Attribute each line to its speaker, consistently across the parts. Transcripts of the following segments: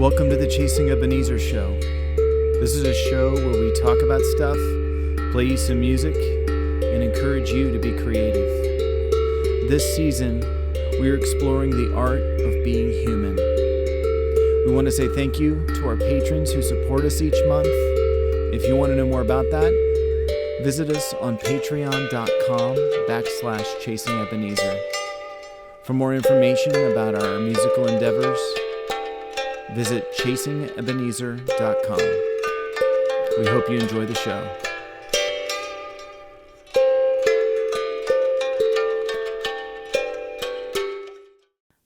Speaker 1: Welcome to the Chasing Ebenezer Show. This is a show where we talk about stuff, play you some music, and encourage you to be creative. This season, we are exploring the art of being human. We want to say thank you to our patrons who support us each month. If you want to know more about that, visit us on patreon.com/Chasing Ebenezer. For more information about our musical endeavors, visit chasingebenezer.com. We hope you enjoy the show.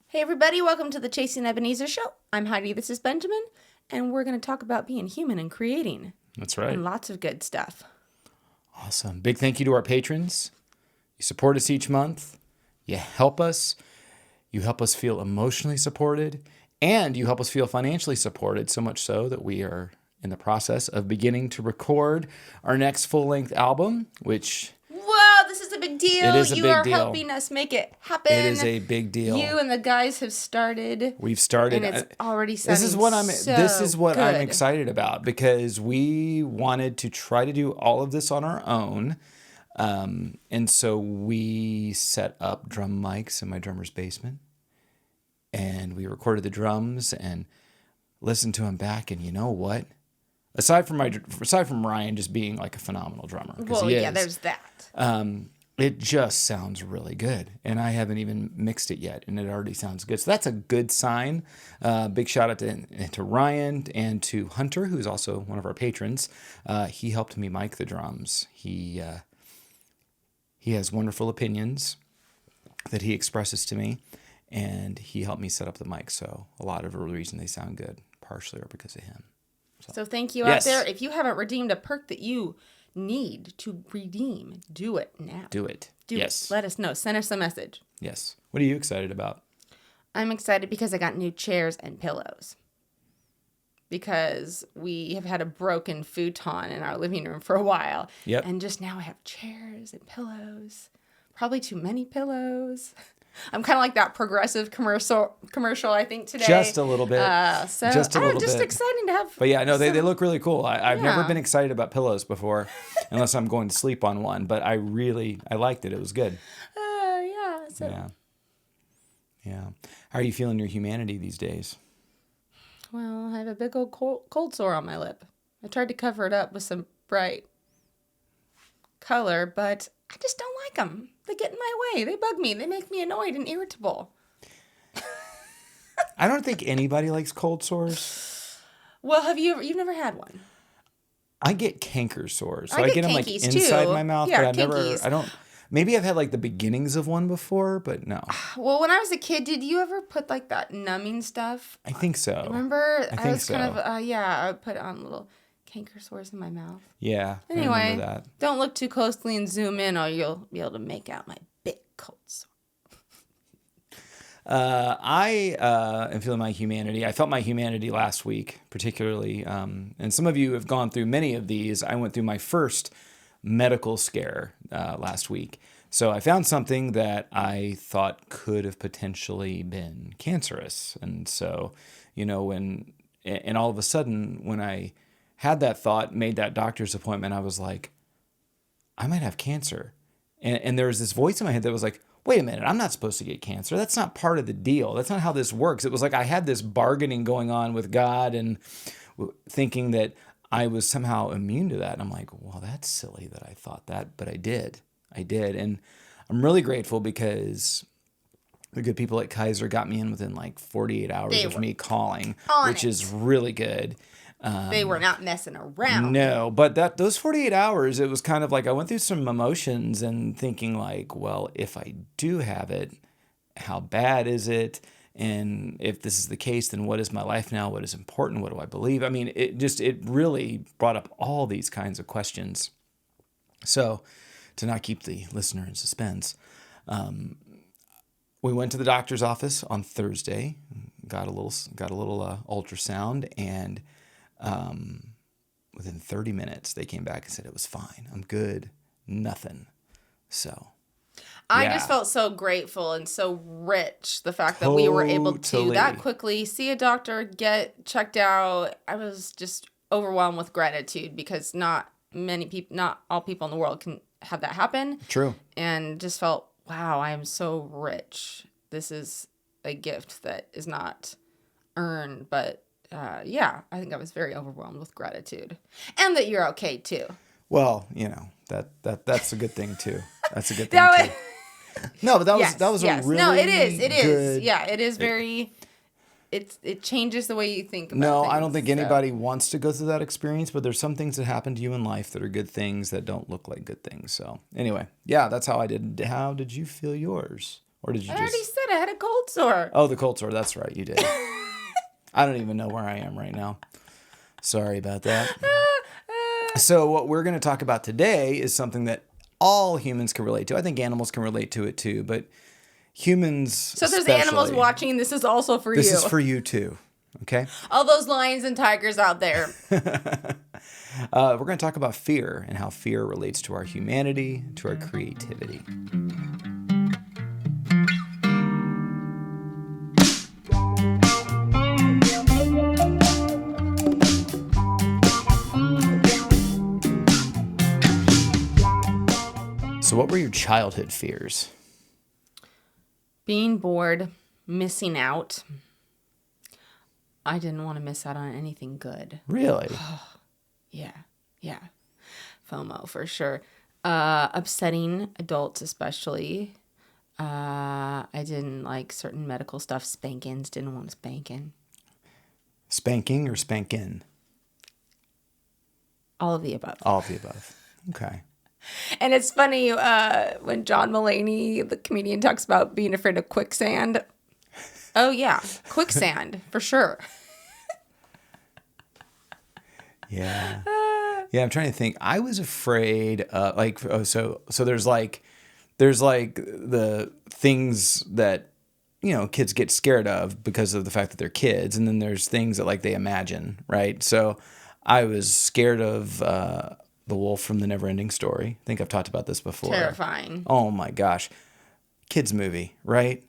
Speaker 2: Hey everybody, welcome to the Chasing Ebenezer Show. I'm Heidi, this is Benjamin, and we're going to talk about being human and creating.
Speaker 1: That's right.
Speaker 2: And lots of good stuff.
Speaker 1: Awesome. Big thank you to our patrons. You support us each month. You help us. You help us feel emotionally supported. And you help us feel financially supported, so much so that we are in the process of beginning to record our next full-length album, which...
Speaker 2: Whoa, this is a big deal.
Speaker 1: It is a
Speaker 2: you
Speaker 1: big
Speaker 2: are
Speaker 1: deal.
Speaker 2: Helping us make it happen.
Speaker 1: It is a big deal.
Speaker 2: You and the guys have started.
Speaker 1: We've started.
Speaker 2: And it's already sounding
Speaker 1: This is what I'm excited about, because we wanted to try to do all of this on our own. And so we set up drum mics in my drummer's basement. And we recorded the drums and listened to them back. And you know what? Aside from Ryan just being like a phenomenal drummer,
Speaker 2: well, yeah, there's that.
Speaker 1: It just sounds really good. And I haven't even mixed it yet, and it already sounds good. So that's a good sign. Big shout out to Ryan and to Hunter, who's also one of our patrons. He helped me mic the drums. He has wonderful opinions that he expresses to me. And he helped me set up the mic, so a lot of the reason they sound good, partially, are because of him.
Speaker 2: So thank you out there. If you haven't redeemed a perk that you need to redeem, do it now.
Speaker 1: Do it.
Speaker 2: Do it. Let us know. Send us a message.
Speaker 1: Yes. What are you excited about?
Speaker 2: I'm excited because I got new chairs and pillows. Because we have had a broken futon in our living room for a while.
Speaker 1: Yep.
Speaker 2: And just now I have chairs and pillows. Probably too many pillows. I'm kind of like that progressive commercial, I think, today.
Speaker 1: Just a little bit.
Speaker 2: Just exciting to have.
Speaker 1: But yeah, no, they look really cool. I've never been excited about pillows before, unless I'm going to sleep on one. But I liked it. It was good.
Speaker 2: Yeah.
Speaker 1: Yeah. How are you feeling your humanity these days?
Speaker 2: Well, I have a big old cold sore on my lip. I tried to cover it up with some bright color, but I just don't like them. They get in my way. They bug me. They make me annoyed and irritable.
Speaker 1: I don't think anybody likes cold sores.
Speaker 2: Well, you've never had one?
Speaker 1: I get canker sores. So
Speaker 2: I
Speaker 1: get them like inside my mouth, but I don't. Maybe I've had like the beginnings of one before, but no.
Speaker 2: Well, when I was a kid, did you ever put like that numbing stuff?
Speaker 1: I think so.
Speaker 2: Remember?
Speaker 1: I think so.
Speaker 2: I would put on little canker sores in my mouth.
Speaker 1: Yeah.
Speaker 2: Anyway,
Speaker 1: I remember that.
Speaker 2: Don't look too closely and zoom in, or you'll be able to make out my big cold sore.
Speaker 1: I am feeling my humanity. I felt my humanity last week, particularly. And some of you have gone through many of these. I went through my first medical scare last week. So I found something that I thought could have potentially been cancerous. And so, and all of a sudden, when I had that thought, made that doctor's appointment, I was like, I might have cancer. And there was this voice in my head that was like, wait a minute, I'm not supposed to get cancer. That's not part of the deal. That's not how this works. It was like I had this bargaining going on with God and thinking that I was somehow immune to that. And I'm like, well, that's silly that I thought that, but I did. And I'm really grateful because the good people at Kaiser got me in within like 48 hours of me calling, which is really good.
Speaker 2: They were not messing around.
Speaker 1: No, but those 48 hours, it was kind of like I went through some emotions and thinking like, well, if I do have it, how bad is it? And if this is the case, then what is my life now? What is important? What do I believe? I mean, it really brought up all these kinds of questions. So to not keep the listener in suspense, we went to the doctor's office on Thursday, got a little ultrasound, and within 30 minutes, they came back and said it was fine. I'm good. Nothing. So
Speaker 2: I just felt so grateful and so rich. The fact that we were able to that quickly see a doctor, get checked out. I was just overwhelmed with gratitude because not all people in the world can have that happen.
Speaker 1: True.
Speaker 2: And just felt, wow, I am so rich. This is a gift that is not earned, but I think I was very overwhelmed with gratitude, and that you're okay too.
Speaker 1: Well, that's a good thing too. That's a good thing too. No, but that was a really
Speaker 2: it is.
Speaker 1: good...
Speaker 2: Yeah, it is very. It changes the way you think about
Speaker 1: No,
Speaker 2: things,
Speaker 1: I don't think anybody wants to go through that experience, but there's some things that happen to you in life that are good things that don't look like good things. So anyway, yeah, that's how I did. How did you feel yours? Or did you
Speaker 2: I already said I had a cold sore.
Speaker 1: Oh, the cold sore. That's right. You did. I don't even know where I am right now. Sorry about that. So what we're going to talk about today is something that all humans can relate to. I think animals can relate to it too, but humans
Speaker 2: So there's animals watching. This is also for you.
Speaker 1: This is for you too. Okay?
Speaker 2: All those lions and tigers out there.
Speaker 1: We're going to talk about fear and how fear relates to our humanity, to our creativity. So what were your childhood fears?
Speaker 2: Being bored, missing out. I didn't want to miss out on anything good.
Speaker 1: Really?
Speaker 2: Yeah. FOMO for sure. Upsetting adults especially. I didn't like certain medical stuff. Spankings. Didn't want spanking.
Speaker 1: Spanking or spankin'?
Speaker 2: All of the above.
Speaker 1: All of the above. Okay.
Speaker 2: And it's funny when John Mulaney, the comedian, talks about being afraid of quicksand. Oh, yeah. Quicksand, for sure.
Speaker 1: Yeah. Yeah, I'm trying to think. I was afraid, so there's the things that, kids get scared of because of the fact that they're kids. And then there's things that they imagine, right? So I was scared of The Wolf from the Never-Ending Story. I think I've talked about this before.
Speaker 2: Terrifying.
Speaker 1: Oh my gosh. Kids movie, right?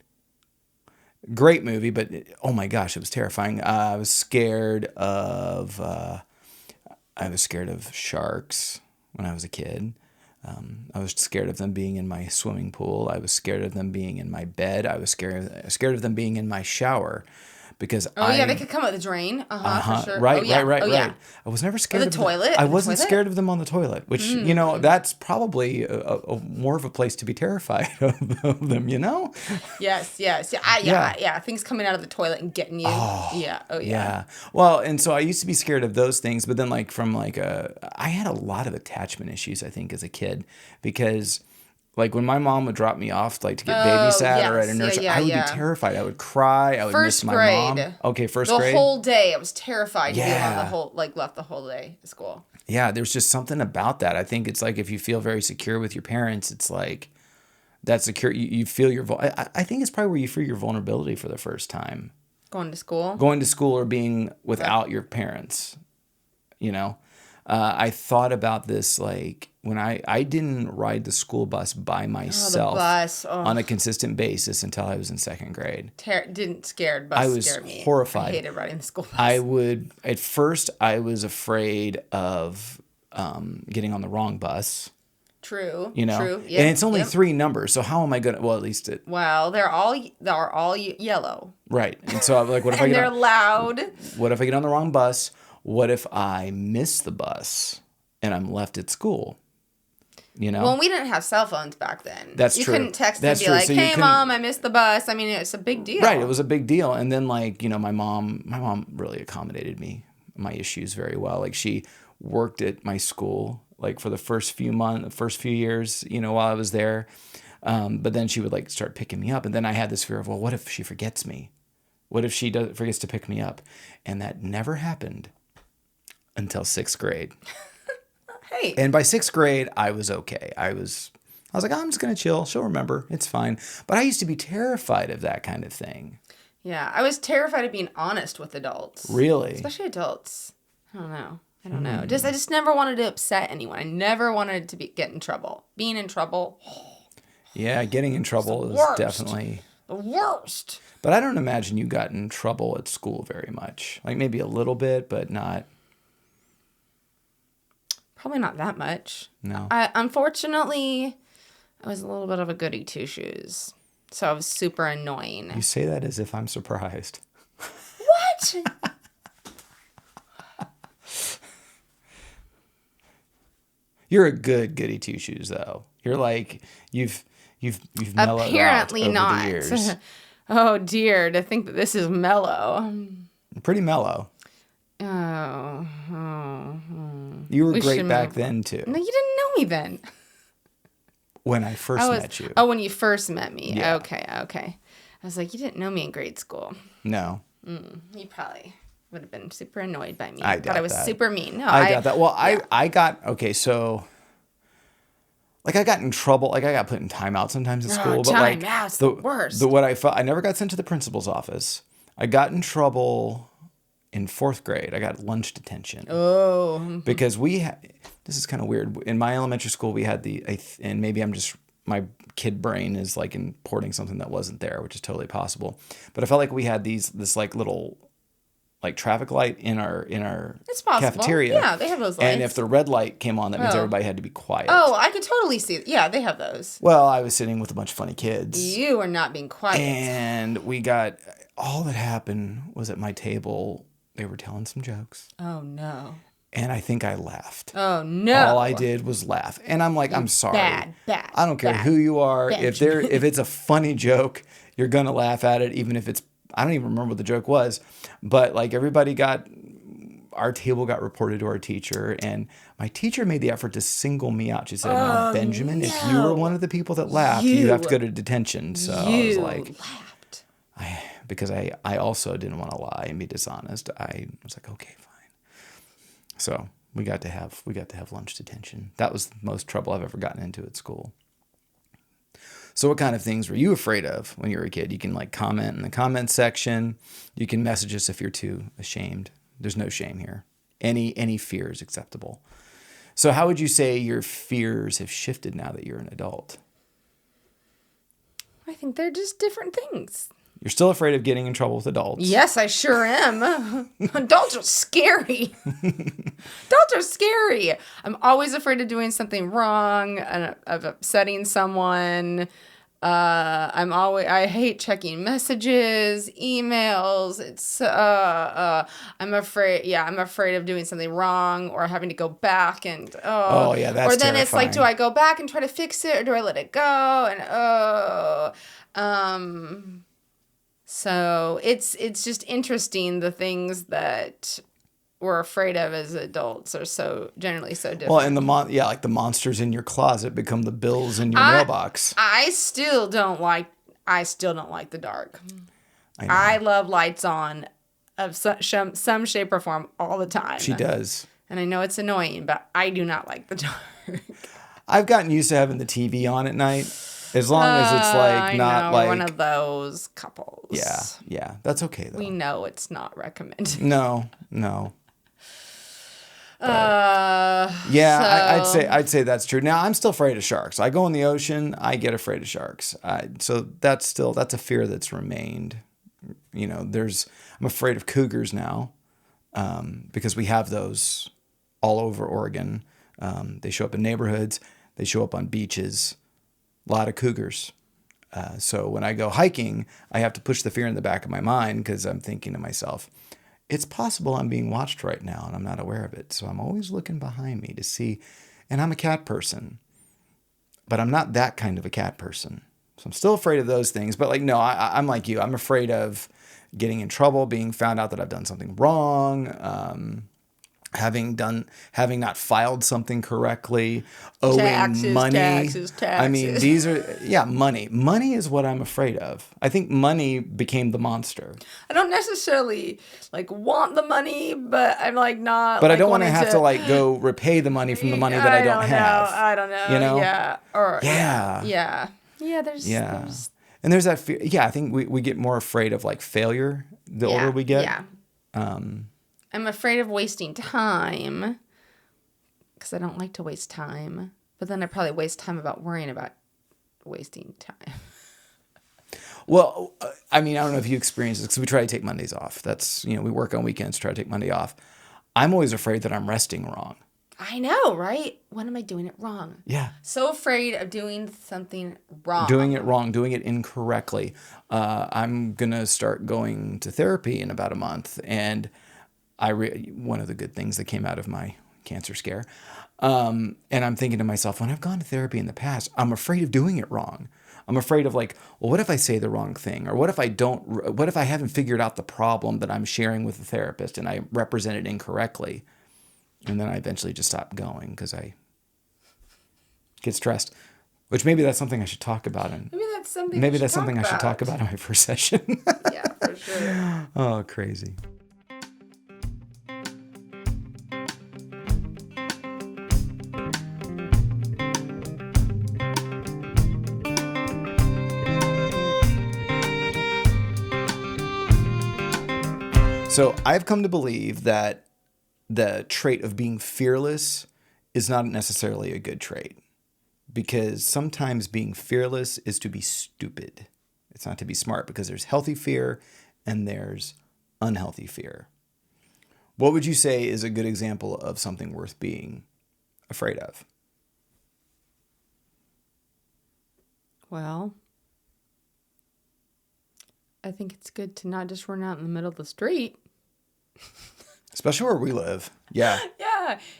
Speaker 1: Great movie, but oh my gosh, it was terrifying. I was scared of sharks when I was a kid. I was scared of them being in my swimming pool. I was scared of them being in my bed. I was scared of them being in my shower. Because
Speaker 2: they could come out the drain. For sure.
Speaker 1: Right.
Speaker 2: Yeah.
Speaker 1: I was never scared
Speaker 2: of
Speaker 1: the
Speaker 2: toilet.
Speaker 1: I wasn't scared of them on the toilet, which, that's probably a more of a place to be terrified of them,
Speaker 2: Yes. Yeah. Things coming out of the toilet and getting you. Yeah.
Speaker 1: Well, and so I used to be scared of those things, but then I had a lot of attachment issues, I think, as a kid, because when my mom would drop me off, to get babysat or at a nursery, I would be terrified. I would cry. I would miss my mom. Okay, first grade.
Speaker 2: The whole day, I was terrified to be on left the whole day at school.
Speaker 1: Yeah, there's just something about that. I think it's if you feel very secure with your parents, it's that's secure. You feel your. I think it's probably where you feel your vulnerability for the first time.
Speaker 2: Going to school
Speaker 1: or being without your parents. I thought about this when I didn't ride the school bus by myself on a consistent basis until I was in second grade.
Speaker 2: Scared me.
Speaker 1: I was horrified.
Speaker 2: I hated riding the school bus.
Speaker 1: At first I was afraid of getting on the wrong bus.
Speaker 2: True.
Speaker 1: True. Yep. And it's only 3 numbers, so how am I gonna? Well, at least it.
Speaker 2: Well, they're all yellow.
Speaker 1: Right, and so I'm what if I get?
Speaker 2: They're loud.
Speaker 1: What if I get on the wrong bus? What if I miss the bus and I'm left at school?
Speaker 2: Well, we didn't have cell phones back then.
Speaker 1: That's true.
Speaker 2: You couldn't text and be like, "Hey, Mom, I missed the bus." I mean, it's a big deal.
Speaker 1: Right, it was a big deal. And then my mom really accommodated my issues very well. She worked at my school for the first few years, while I was there. But then she would start picking me up, and then I had this fear of, well, what if she forgets me? What if she forgets to pick me up? And that never happened until 6th grade.
Speaker 2: Hey.
Speaker 1: And by 6th grade, I was okay. I was like, I'm just going to chill. She'll remember. It's fine. But I used to be terrified of that kind of thing.
Speaker 2: Yeah. I was terrified of being honest with adults.
Speaker 1: Really?
Speaker 2: Especially adults. I don't know. I just never wanted to upset anyone. I never wanted to get in trouble. Being in trouble.
Speaker 1: Yeah, getting in trouble is
Speaker 2: worst.
Speaker 1: definitely
Speaker 2: The worst.
Speaker 1: But I don't imagine you got in trouble at school very much. Like maybe a little bit, but not.
Speaker 2: Probably not that much.
Speaker 1: No.
Speaker 2: Unfortunately, I was a little bit of a goody two shoes. So I was super annoying.
Speaker 1: You say that as if I'm surprised.
Speaker 2: What?
Speaker 1: You're a good goody two shoes though. You're like you've mellowed
Speaker 2: Apparently
Speaker 1: out over
Speaker 2: not.
Speaker 1: the years.
Speaker 2: Oh dear, to think that this is mellow.
Speaker 1: Pretty mellow.
Speaker 2: Oh.
Speaker 1: You were
Speaker 2: We
Speaker 1: great
Speaker 2: should
Speaker 1: back
Speaker 2: move-
Speaker 1: then too.
Speaker 2: No, you didn't know me then.
Speaker 1: When I first met you.
Speaker 2: Oh, when you first met me.
Speaker 1: Yeah.
Speaker 2: Okay. I was like, you didn't know me in grade school.
Speaker 1: No.
Speaker 2: You probably would have been super annoyed by me.
Speaker 1: I
Speaker 2: But
Speaker 1: doubt
Speaker 2: I was
Speaker 1: that.
Speaker 2: super mean. No,
Speaker 1: I got that. Well,
Speaker 2: yeah.
Speaker 1: I got okay. So, like, I got in trouble. Like, I got put in timeout sometimes in school. But like,
Speaker 2: timeout's the worst.
Speaker 1: What I felt, I never got sent to the principal's office. I got in trouble in 4th grade. I got lunch detention.
Speaker 2: Oh.
Speaker 1: Because this is kind of weird. In my elementary school, we had and maybe my kid brain is like importing something that wasn't there, which is totally possible. But I felt like we had this like little like traffic light in our
Speaker 2: It's possible.
Speaker 1: cafeteria.
Speaker 2: Yeah, they have those lights.
Speaker 1: And if the red light came on, that means everybody had to be quiet.
Speaker 2: Oh, I could totally see it. Yeah, they have those.
Speaker 1: Well, I was sitting with a bunch of funny kids.
Speaker 2: You are not being quiet.
Speaker 1: And all that happened was at my table, they were telling some jokes.
Speaker 2: Oh, no.
Speaker 1: And I think I laughed.
Speaker 2: Oh, no.
Speaker 1: All I did was laugh. And I'm like, I'm sorry.
Speaker 2: Bad.
Speaker 1: I don't care who you are. If it's a funny joke, you're going to laugh at it, even if I don't even remember what the joke was. But like our table got reported to our teacher, and my teacher made the effort to single me out. She said, "No, Benjamin, if you were one of the people that laughed, you have to go to detention." So I was like,
Speaker 2: laughed.
Speaker 1: because I also didn't want to lie and be dishonest. I was like, okay, fine. So we got to have lunch detention. That was the most trouble I've ever gotten into at school. So what kind of things were you afraid of when you were a kid? You can like comment in the comment section. You can message us if you're too ashamed. There's no shame here. Any fear is acceptable. So how would you say your fears have shifted now that you're an adult?
Speaker 2: I think they're just different things.
Speaker 1: You're still afraid of getting in trouble with adults.
Speaker 2: Yes, I sure am. Adults are scary. Adults are scary. I'm always afraid of doing something wrong and of upsetting someone. I hate checking messages, emails. I'm afraid of doing something wrong or having to go back and
Speaker 1: that's terrifying.
Speaker 2: Or then it's like, do I go back and try to fix it or do I let it go? And so it's just interesting the things that we're afraid of as adults are generally so different.
Speaker 1: Well, and like the monsters in your closet become the bills in your mailbox.
Speaker 2: I still don't like the dark.
Speaker 1: I know.
Speaker 2: I love lights on of some shape or form all the time.
Speaker 1: She does.
Speaker 2: And I know it's annoying, but I do not like the dark.
Speaker 1: I've gotten used to having the TV on at night. As long as it's like not like
Speaker 2: one of those couples.
Speaker 1: Yeah, that's okay though.
Speaker 2: We know it's not recommended.
Speaker 1: No.
Speaker 2: So
Speaker 1: I'd say that's true. Now I'm still afraid of sharks. I go in the ocean, I get afraid of sharks. So that's a fear that's remained. You know, I'm afraid of cougars now, because we have those all over Oregon. They show up in neighborhoods. They show up on beaches. A lot of cougars. So when I go hiking, I have to push the fear in the back of my mind because I'm thinking to myself, it's possible I'm being watched right now and I'm not aware of it. So I'm always looking behind me to see. And I'm a cat person, but I'm not that kind of a cat person. So I'm still afraid of those things. But like, no, I'm like you. I'm afraid of getting in trouble, being found out that I've done something wrong, having not filed something correctly, owing money.
Speaker 2: Taxes.
Speaker 1: I mean, these are, money. Money is what I'm afraid of. I think money became the monster.
Speaker 2: I don't necessarily like want the money, but I'm like not.
Speaker 1: But
Speaker 2: like,
Speaker 1: I don't want to
Speaker 2: wanting
Speaker 1: have to like go repay the money from the money that I don't have.
Speaker 2: I don't know.
Speaker 1: You know?
Speaker 2: Yeah. Or
Speaker 1: Yeah.
Speaker 2: There's
Speaker 1: And there's that fear. Yeah, I think we get more afraid of like failure the older we get.
Speaker 2: Yeah. I'm afraid of wasting time because I don't like to waste time. But then I probably waste time about worrying about wasting time.
Speaker 1: Well, I mean, I don't know if you experience this because we try to take Mondays off. That's, we work on weekends, try to take Monday off. I'm always afraid that I'm resting wrong.
Speaker 2: I know, right? When am I doing it wrong?
Speaker 1: Yeah.
Speaker 2: So afraid of doing something wrong.
Speaker 1: Doing it wrong, doing it incorrectly. I'm going to start going to therapy in about a month. And one of the good things that came out of my cancer scare. And I'm thinking to myself, when I've gone to therapy in the past, I'm afraid of doing it wrong. I'm afraid of well, what if I say the wrong thing? Or what if I haven't figured out the problem that I'm sharing with the therapist and I represent it incorrectly? And then I eventually just stop going because I get stressed, which maybe that's something I should talk about. Maybe that's something I should talk about in my first session.
Speaker 2: Yeah, for sure.
Speaker 1: Oh, crazy. So I've come to believe that the trait of being fearless is not necessarily a good trait, because sometimes being fearless is to be stupid. It's not to be smart, because there's healthy fear and there's unhealthy fear. What would you say is a good example of something worth being afraid of?
Speaker 2: Well, I think it's good to not just run out in the middle of the street.
Speaker 1: Especially where we live. Yeah.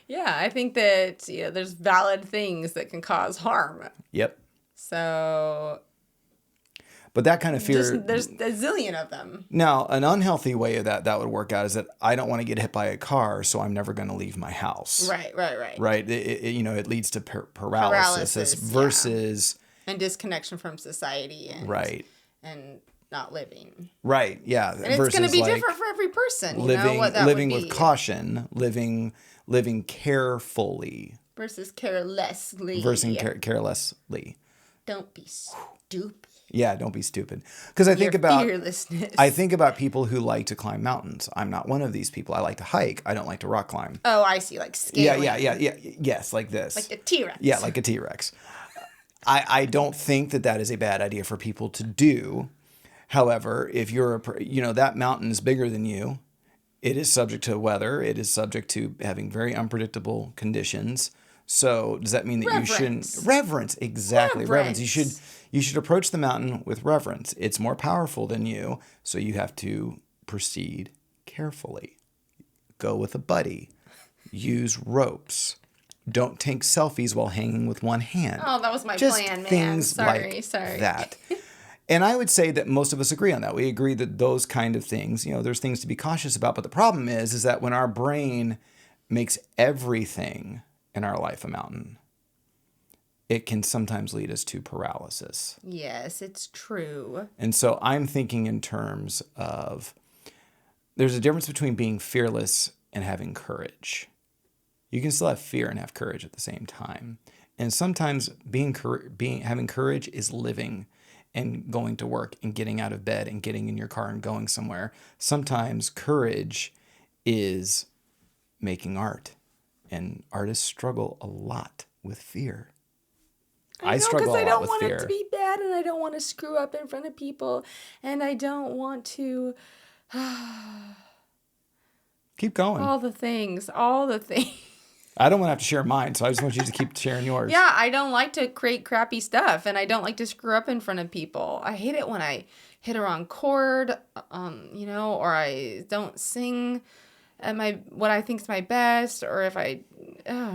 Speaker 2: Yeah. I think that there's valid things that can cause harm.
Speaker 1: Yep.
Speaker 2: So.
Speaker 1: But that kind of fear.
Speaker 2: There's a zillion of them.
Speaker 1: Now, an unhealthy way of that would work out is that I don't want to get hit by a car, so I'm never going to leave my house.
Speaker 2: Right.
Speaker 1: Right. It leads to paralysis versus.
Speaker 2: Yeah. And disconnection from society. And not living.
Speaker 1: Right. Yeah.
Speaker 2: And it's going to be different for every person.
Speaker 1: Living with caution, living carefully.
Speaker 2: Versus carelessly.
Speaker 1: Carelessly.
Speaker 2: Don't be stupid.
Speaker 1: Yeah, don't be stupid. Because I think about people who like to climb mountains. I'm not one of these people. I like to hike. I don't like to rock climb.
Speaker 2: Oh, I see. Like scaling.
Speaker 1: Yeah. Yes, like this.
Speaker 2: Like a T-Rex.
Speaker 1: Yeah, like a T-Rex. I don't think that is a bad idea for people to do. However, if you're that mountain is bigger than you, it is subject to weather. It is subject to having very unpredictable conditions. So does that mean that you shouldn't reverence? Exactly. Reverence. You should approach the mountain with reverence. It's more powerful than you, so you have to proceed carefully. Go with a buddy. Use ropes. Don't take selfies while hanging with one hand.
Speaker 2: Oh, that was my
Speaker 1: Just
Speaker 2: plan, man.
Speaker 1: Things
Speaker 2: Sorry.
Speaker 1: that. And I would say that most of us agree on that. We agree that those kind of things, there's things to be cautious about. But the problem is that when our brain makes everything in our life a mountain, it can sometimes lead us to paralysis.
Speaker 2: Yes, it's true.
Speaker 1: And so I'm thinking in terms of there's a difference between being fearless and having courage. You can still have fear and have courage at the same time. And sometimes having courage is living and going to work and getting out of bed and getting in your car and going somewhere. Sometimes courage is making art. And artists struggle a lot with fear.
Speaker 2: I struggle a lot with fear. Because I don't want it to be bad, and I don't want to screw up in front of people, and I don't want to...
Speaker 1: Keep going.
Speaker 2: All the things.
Speaker 1: I don't want to have to share mine, so I just want you to keep sharing yours.
Speaker 2: Yeah, I don't like to create crappy stuff, and I don't like to screw up in front of people. I hate it when I hit a wrong chord, or I don't sing at what I think is my best, or if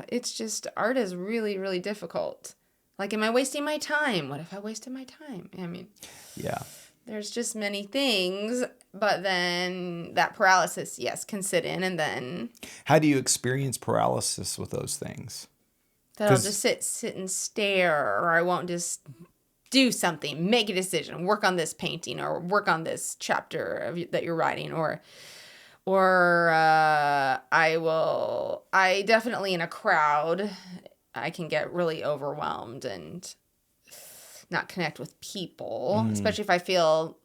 Speaker 2: it's just, art is really, really difficult. Like, am I wasting my time? What if I wasted my time? I mean,
Speaker 1: yeah.
Speaker 2: There's just many things, but then that paralysis, yes, can sit in, and then...
Speaker 1: How do you experience paralysis with those things?
Speaker 2: That I'll just sit and stare, or I won't just do something, make a decision, work on this painting, or work on this chapter that you're writing, or I definitely in a crowd, I can get really overwhelmed and not connect with people, especially if I feel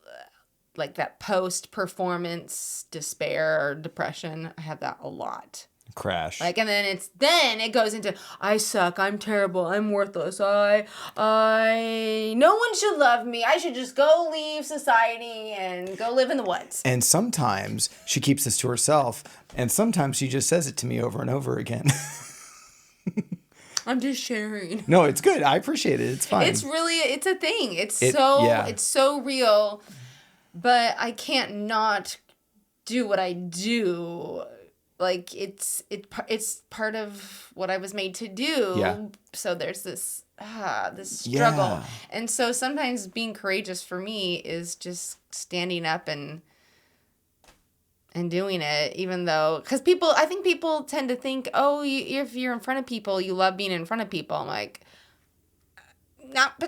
Speaker 2: like that post-performance despair or depression. I have that a lot.
Speaker 1: Crash.
Speaker 2: Like, and then it goes into, I suck, I'm terrible, I'm worthless, no one should love me, I should just go leave society and go live in the woods.
Speaker 1: And sometimes she keeps this to herself, and sometimes she just says it to me over and over again.
Speaker 2: I'm just sharing.
Speaker 1: No, it's good. I appreciate it. It's fine.
Speaker 2: It's a thing. It's so real, but I can't not do what I do. Like, it's part of what I was made to do.
Speaker 1: Yeah.
Speaker 2: So there's this struggle.
Speaker 1: Yeah.
Speaker 2: And so sometimes being courageous for me is just standing up and doing it, even though, because I think people tend to think, oh, if you're in front of people, you love being in front of people. I'm like, not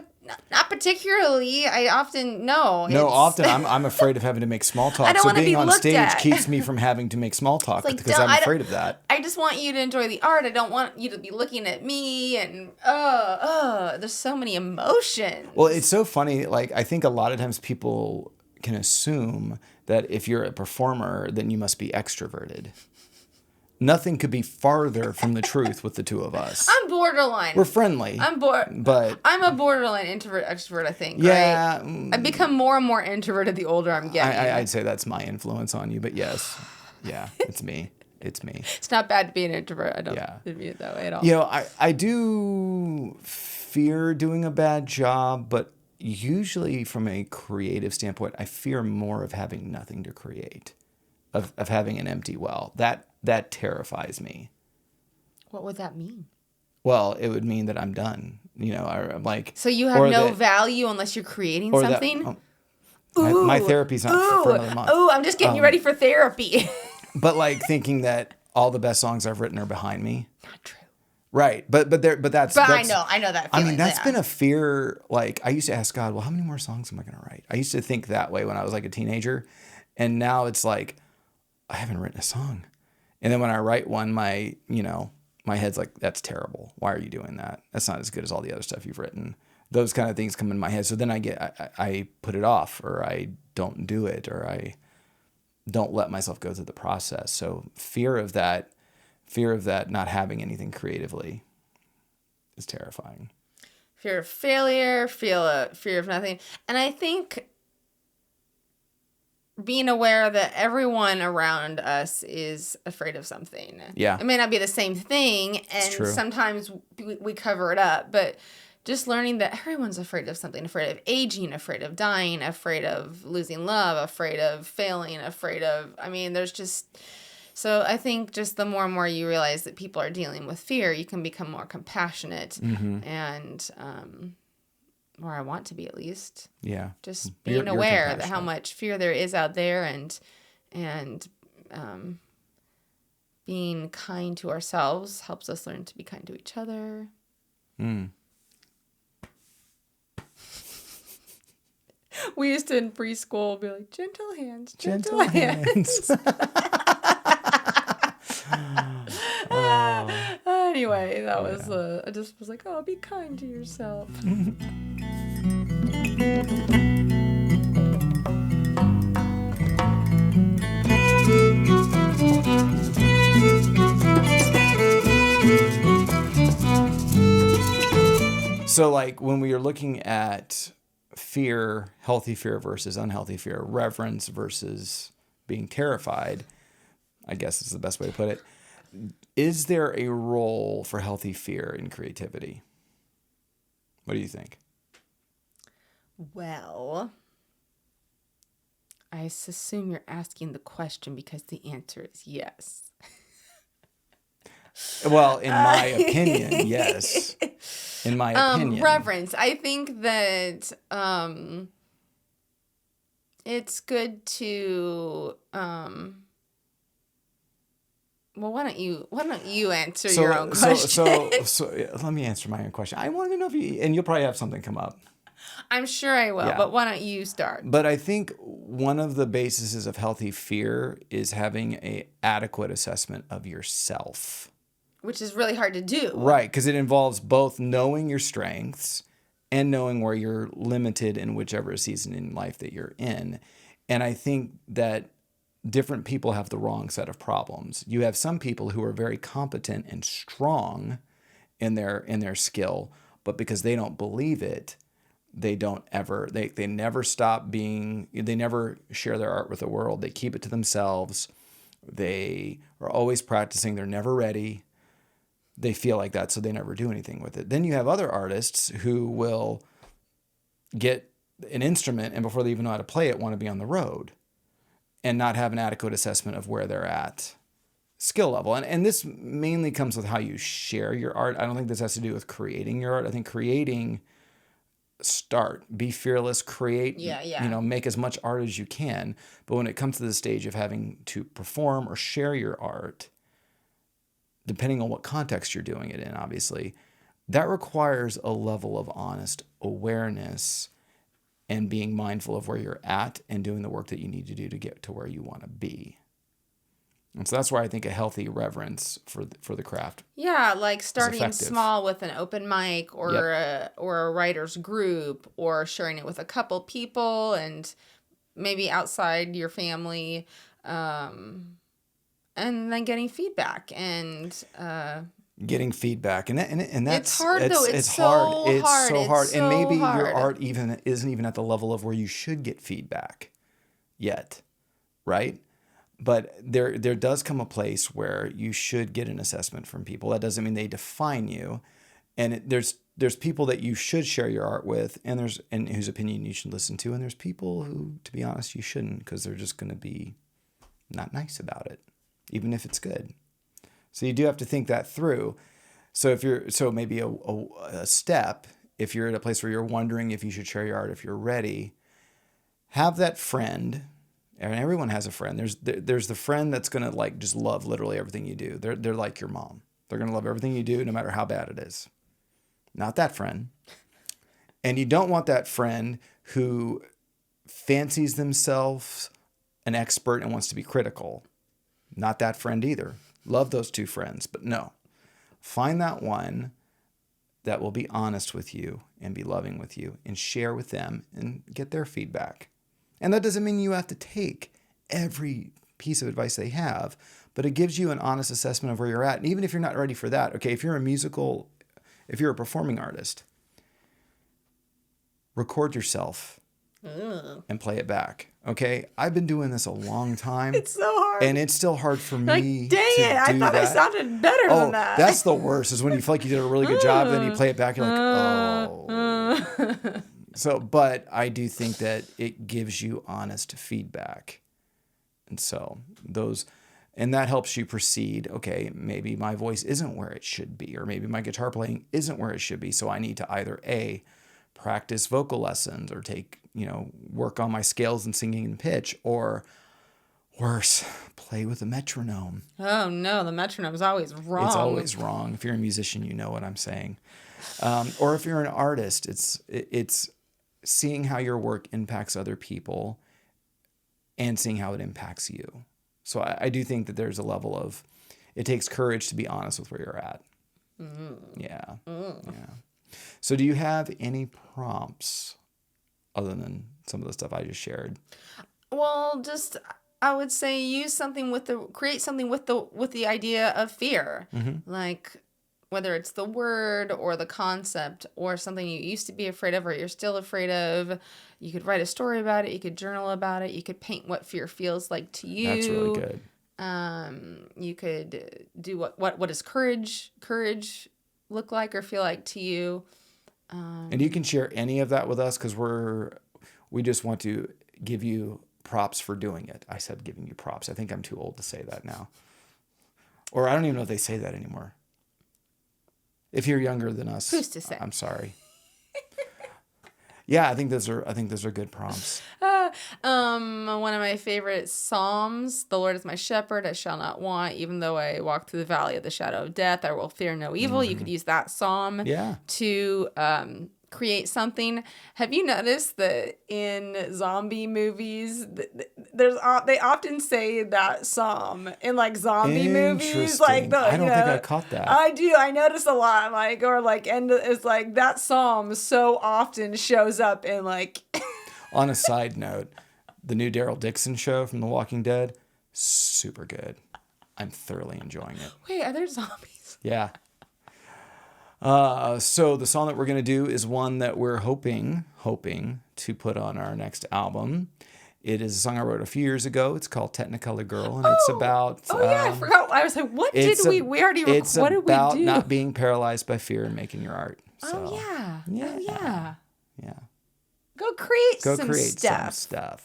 Speaker 2: particularly. I often
Speaker 1: often I'm afraid of having to make small talk.
Speaker 2: I don't
Speaker 1: so
Speaker 2: wanna
Speaker 1: being
Speaker 2: be
Speaker 1: on
Speaker 2: looked
Speaker 1: stage
Speaker 2: at.
Speaker 1: keeps me from having to make small talk
Speaker 2: like,
Speaker 1: because I'm afraid of that.
Speaker 2: I just want you to enjoy the art. I don't want you to be looking at me and there's so many emotions.
Speaker 1: Well, it's so funny. Like, I think a lot of times people can assume that if you're a performer, then you must be extroverted. Nothing could be farther from the truth with the two of us.
Speaker 2: I'm borderline.
Speaker 1: We're friendly. But
Speaker 2: I'm a borderline introvert extrovert, I think.
Speaker 1: Yeah.
Speaker 2: Right? I've become more and more introverted the older I'm getting.
Speaker 1: I'd say that's my influence on you, but yes. Yeah, it's me. It's me.
Speaker 2: It's not bad to be an introvert. I don't view it that way at all.
Speaker 1: You know, I do fear doing a bad job, but usually from a creative standpoint, I fear more of having nothing to create, of having an empty well. That terrifies me.
Speaker 2: What would that mean?
Speaker 1: Well, it would mean that I'm done. You know, I'm like.
Speaker 2: So you have no value unless you're creating something?
Speaker 1: My therapy's not for another month.
Speaker 2: I'm just getting you ready for therapy.
Speaker 1: But like thinking that all the best songs I've written are behind me.
Speaker 2: Not true.
Speaker 1: Right. But that's
Speaker 2: I know that feeling.
Speaker 1: I mean, that's been a fear. Like, I used to ask God, well, how many more songs am I going to write? I used to think that way when I was like a teenager. And now it's like, I haven't written a song. And then when I write one, my head's like, that's terrible. Why are you doing that? That's not as good as all the other stuff you've written. Those kind of things come in my head. So then I put it off, or I don't do it, or I don't let myself go through the process. So fear of that not having anything creatively is terrifying.
Speaker 2: Fear of failure, fear of nothing. And I think being aware that everyone around us is afraid of something.
Speaker 1: Yeah.
Speaker 2: It may not be the same thing, and sometimes we cover it up, but just learning that everyone's afraid of something, afraid of aging, afraid of dying, afraid of losing love, afraid of failing, there's just... So I think just the more and more you realize that people are dealing with fear, you can become more compassionate and... or I want to be, at least. Yeah. Just being aware that how much fear there is out there, and being kind to ourselves helps us learn to be kind to each other. We used to, in preschool, be like, gentle hands, gentle hands. Anyway, that was, I just was like, oh, be kind to yourself.
Speaker 1: So, like, when we are looking at fear, healthy fear versus unhealthy fear, reverence versus being terrified, I guess is the best way to put it. Is there a role for healthy fear in creativity? What do you think?
Speaker 2: Well, I assume you're asking the question because the answer is yes.
Speaker 1: Well, in my opinion, yes. In my opinion.
Speaker 2: Reverence. I think that it's good to well, why don't you answer your own question?
Speaker 1: So let me answer my own question. I want to know if you'll probably have something come up.
Speaker 2: I'm sure I will, but why don't you start?
Speaker 1: But I think one of the bases of healthy fear is having an adequate assessment of yourself.
Speaker 2: Which is really hard to do.
Speaker 1: Right, because it involves both knowing your strengths and knowing where you're limited in whichever season in life that you're in. And I think that different people have the wrong set of problems. You have some people who are very competent and strong in their skill, but because they don't believe it, they never stop being, they never share their art with the world. They keep it to themselves. They are always practicing. They're never ready. They feel like that, so they never do anything with it. Then you have other artists who will get an instrument and before they even know how to play it, want to be on the road and not have an adequate assessment of where they're at skill level. And this mainly comes with how you share your art. I don't think this has to do with creating your art. I think creating, start, be fearless, create, make as much art as you can. But when it comes to the stage of having to perform or share your art, depending on what context you're doing it in, obviously, that requires a level of honest awareness and being mindful of where you're at and doing the work that you need to do to get to where you want to be. And so that's why I think a healthy reverence for the craft.
Speaker 2: Yeah, like starting small with an open mic or a writer's group, or sharing it with a couple people and maybe outside your family, and then getting feedback and
Speaker 1: getting feedback, and that's
Speaker 2: it's hard though. It's so
Speaker 1: hard. It's so hard,
Speaker 2: so
Speaker 1: and maybe
Speaker 2: hard.
Speaker 1: your art isn't even at the level of where you should get feedback yet, right? But there does come a place where you should get an assessment from people. That doesn't mean they define you, and there's people that you should share your art with, and whose opinion you should listen to, and there's people who, to be honest, you shouldn't, because they're just going to be not nice about it, even if it's good. So you do have to think that through. So maybe a step, if you're at a place where you're wondering if you should share your art, if you're ready, have that friend. And everyone has a friend. There's the friend that's gonna like just love literally everything you do. They're like your mom. They're gonna love everything you do, no matter how bad it is. Not that friend. And you don't want that friend who fancies themselves an expert and wants to be critical. Not that friend either. Love those two friends, but no. Find that one that will be honest with you and be loving with you, and share with them and get their feedback. And that doesn't mean you have to take every piece of advice they have, but it gives you an honest assessment of where you're at. And even if you're not ready for that, okay, if you're a performing artist, record yourself and play it back. Okay, I've been doing this a long time.
Speaker 2: It's so hard.
Speaker 1: And it's still hard for me
Speaker 2: like, dang it, I thought I sounded better than that.
Speaker 1: That's the worst, is when you feel like you did a really good job, and then you play it back, you're like, oh. So, but I do think that it gives you honest feedback. And so and that helps you proceed. Okay, maybe my voice isn't where it should be, or maybe my guitar playing isn't where it should be. So I need to either practice vocal lessons, or work on my scales and singing and pitch, or worse, play with a metronome.
Speaker 2: Oh no, the metronome's always wrong.
Speaker 1: It's always wrong. If you're a musician, you know what I'm saying. Or if you're an artist, it's seeing how your work impacts other people and seeing how it impacts you. So I do think that there's a level of, it takes courage to be honest with where you're at. Yeah. So do you have any prompts other than some of the stuff I just shared?
Speaker 2: Well, I would say create something with the idea of fear. Like, whether it's the word or the concept or something you used to be afraid of or you're still afraid of. You could write a story about it. You could journal about it. You could paint what fear feels like to you.
Speaker 1: That's really good.
Speaker 2: You could do what does courage look like or feel like to you.
Speaker 1: And you can share any of that with us, because we just want to give you props for doing it. I said giving you props. I think I'm too old to say that now. Or I don't even know if they say that anymore. If you're younger than us,
Speaker 2: who's to say?
Speaker 1: I'm sorry. Yeah, I think those are good prompts.
Speaker 2: One of my favorite Psalms: "The Lord is my shepherd; I shall not want. Even though I walk through the valley of the shadow of death, I will fear no evil." You could use that Psalm to create something. Have you noticed that in zombie movies, they often say that Psalm in like zombie movies? Like
Speaker 1: I don't think I caught that.
Speaker 2: I do. I notice a lot. And it's like that Psalm so often shows up in like.
Speaker 1: On a side note, the new Daryl Dixon show from The Walking Dead, super good. I'm thoroughly enjoying it.
Speaker 2: Wait, are there zombies?
Speaker 1: Yeah. So the song that we're going to do is one that we're hoping to put on our next album. It is a song I wrote a few years ago. It's called Technicolor Girl, and it's about...
Speaker 2: I forgot. I was like, what did we already...
Speaker 1: It's
Speaker 2: what did we
Speaker 1: about
Speaker 2: do?
Speaker 1: not being paralyzed by fear and making your art. So,
Speaker 2: Yeah.
Speaker 1: Yeah.
Speaker 2: Go create
Speaker 1: Go
Speaker 2: some
Speaker 1: create
Speaker 2: stuff.
Speaker 1: some stuff.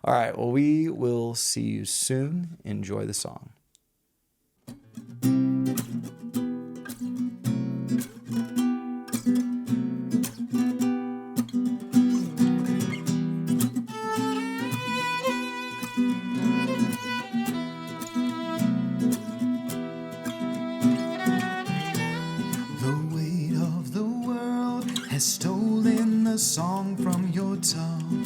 Speaker 1: All right. Well, we will see you soon. Enjoy the song. Has stolen the song from your tongue.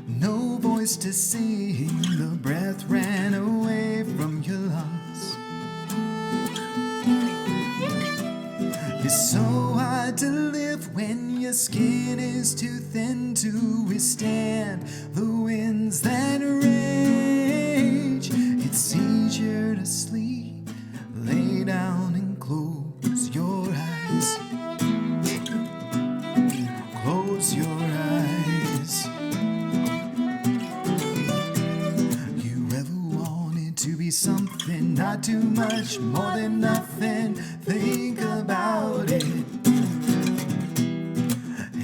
Speaker 1: No voice to sing, the breath ran away from your lungs. It's so hard to live when your skin is too thin to withstand the winds that rage. It's easier to sleep, lay down and close your eyes. Close your eyes. You ever wanted to be something, not too much, more than nothing? Think about it.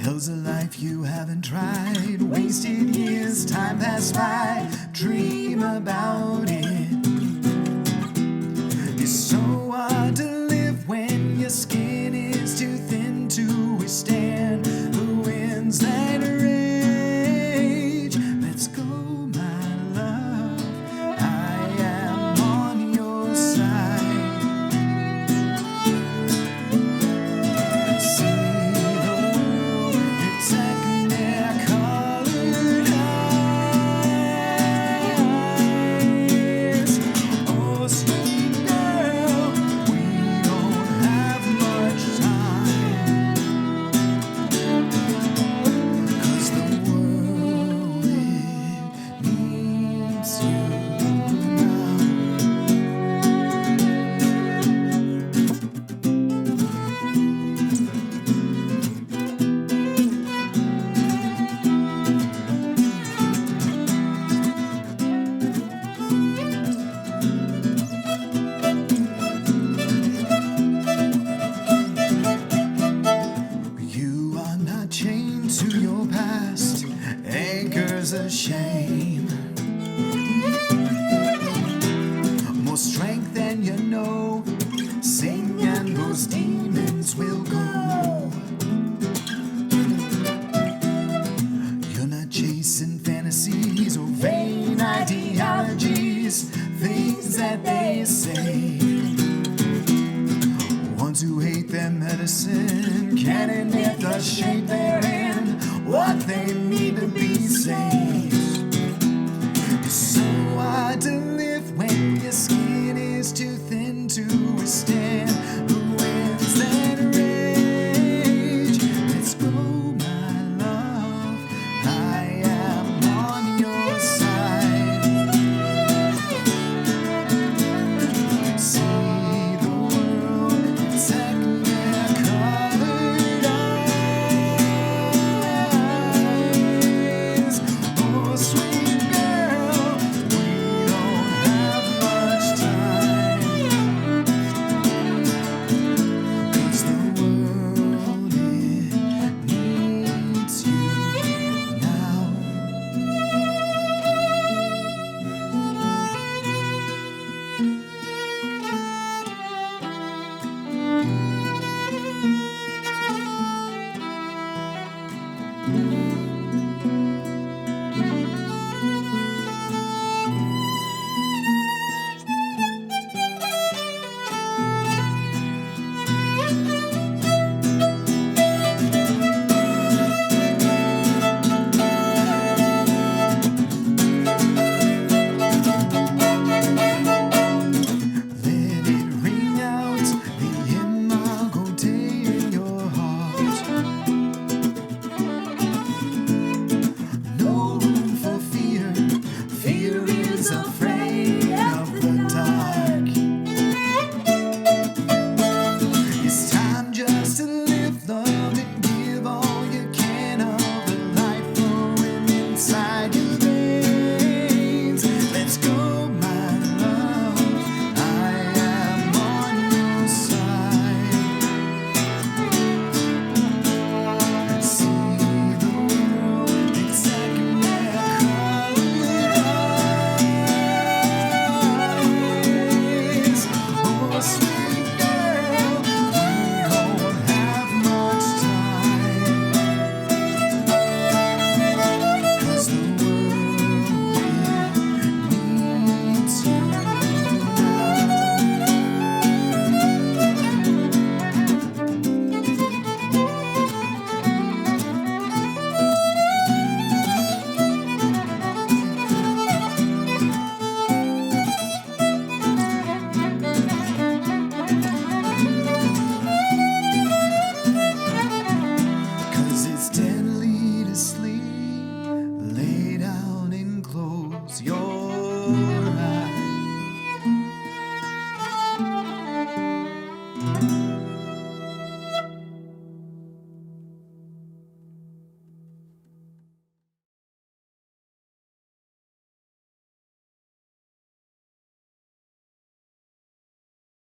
Speaker 1: Hell's a life you haven't tried. Wasted years, time passed by. Dream about it. It's so hard to live when your skin is too thin to withstand the winds that rage. Let's go, my love. I am on your side. See the world, it's like their colored eyes. Oh, sweet girl, we don't have much time, 'cause the world, it needs you now. You are not chained to your past, anchors of shame. More strength than you know, sing and those demons will go. You're not chasing fantasies or vain ideologies, things that they say. Ones who hate their medicine can't admit the shape they're in, what they need to be saved. It's so hard to live when your skin is too thin to withstand the winds that rage. Let's go, my love. I am on your side. See the world, it's like their colored eyes. your eyes.